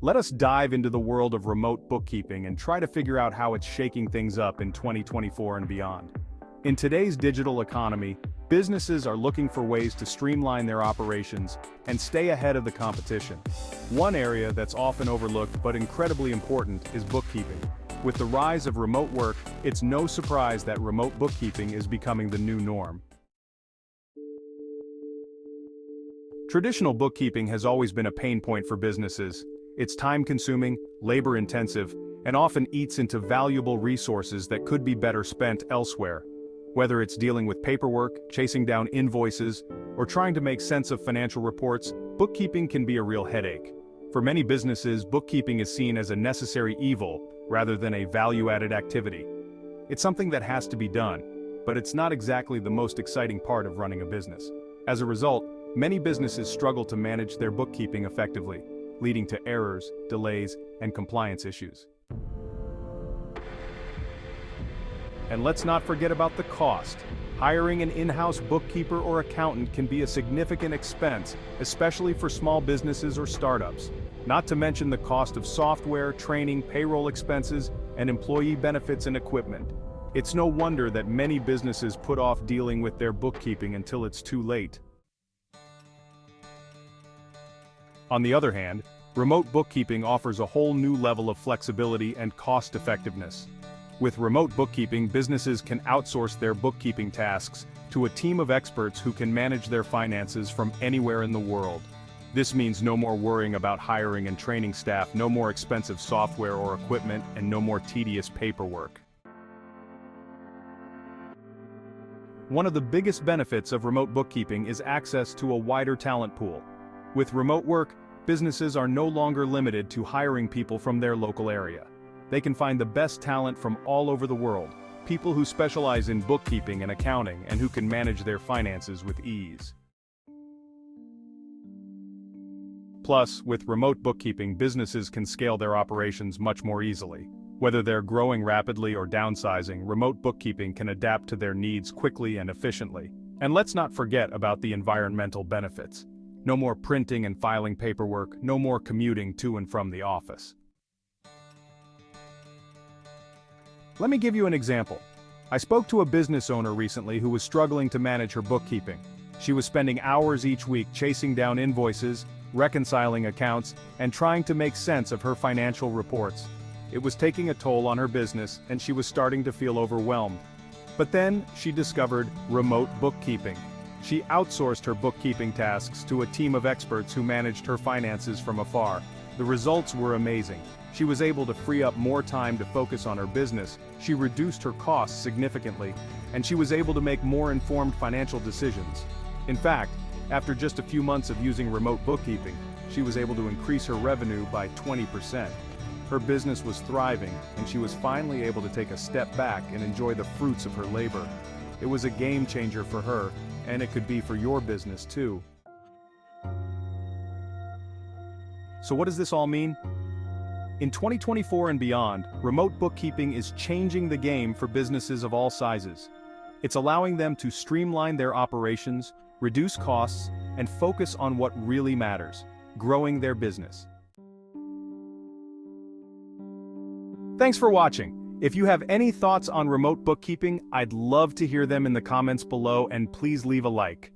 Let us dive into the world of remote bookkeeping and try to figure out how it's shaking things up in 2024 and beyond. In today's digital economy, businesses are looking for ways to streamline their operations and stay ahead of the competition. One area that's often overlooked but incredibly important is bookkeeping. With the rise of remote work, it's no surprise that remote bookkeeping is becoming the new norm. Traditional bookkeeping has always been a pain point for businesses. It's time-consuming, labor-intensive, and often eats into valuable resources that could be better spent elsewhere. Whether it's dealing with paperwork, chasing down invoices, or trying to make sense of financial reports, bookkeeping can be a real headache. For many businesses, bookkeeping is seen as a necessary evil rather than a value-added activity. It's something that has to be done, but it's not exactly the most exciting part of running a business. As a result, many businesses struggle to manage their bookkeeping effectively, leading to errors, delays, and compliance issues. And let's not forget about the cost. Hiring an in-house bookkeeper or accountant can be a significant expense, especially for small businesses or startups. Not to mention the cost of software, training, payroll expenses, and employee benefits and equipment. It's no wonder that many businesses put off dealing with their bookkeeping until it's too late. On the other hand, remote bookkeeping offers a whole new level of flexibility and cost-effectiveness. With remote bookkeeping, businesses can outsource their bookkeeping tasks to a team of experts who can manage their finances from anywhere in the world. This means no more worrying about hiring and training staff, no more expensive software or equipment, and no more tedious paperwork. One of the biggest benefits of remote bookkeeping is access to a wider talent pool. With remote work, businesses are no longer limited to hiring people from their local area. They can find the best talent from all over the world, people who specialize in bookkeeping and accounting and who can manage their finances with ease. Plus, with remote bookkeeping, businesses can scale their operations much more easily. Whether they're growing rapidly or downsizing, remote bookkeeping can adapt to their needs quickly and efficiently. And let's not forget about the environmental benefits. No more printing and filing paperwork, no more commuting to and from the office. Let me give you an example. I spoke to a business owner recently who was struggling to manage her bookkeeping. She was spending hours each week chasing down invoices, reconciling accounts, and trying to make sense of her financial reports. It was taking a toll on her business, and she was starting to feel overwhelmed. But then, she discovered remote bookkeeping. She outsourced her bookkeeping tasks to a team of experts who managed her finances from afar. The results were amazing. She was able to free up more time to focus on her business, she reduced her costs significantly, and she was able to make more informed financial decisions. In fact, after just a few months of using remote bookkeeping, she was able to increase her revenue by 20%. Her business was thriving, and she was finally able to take a step back and enjoy the fruits of her labor. It was a game changer for her, and it could be for your business too. So what does this all mean? In 2024 and beyond, remote bookkeeping is changing the game for businesses of all sizes. It's allowing them to streamline their operations, reduce costs, and focus on what really matters, growing their business. Thanks for watching. If you have any thoughts on remote bookkeeping, I'd love to hear them in the comments below, and please leave a like.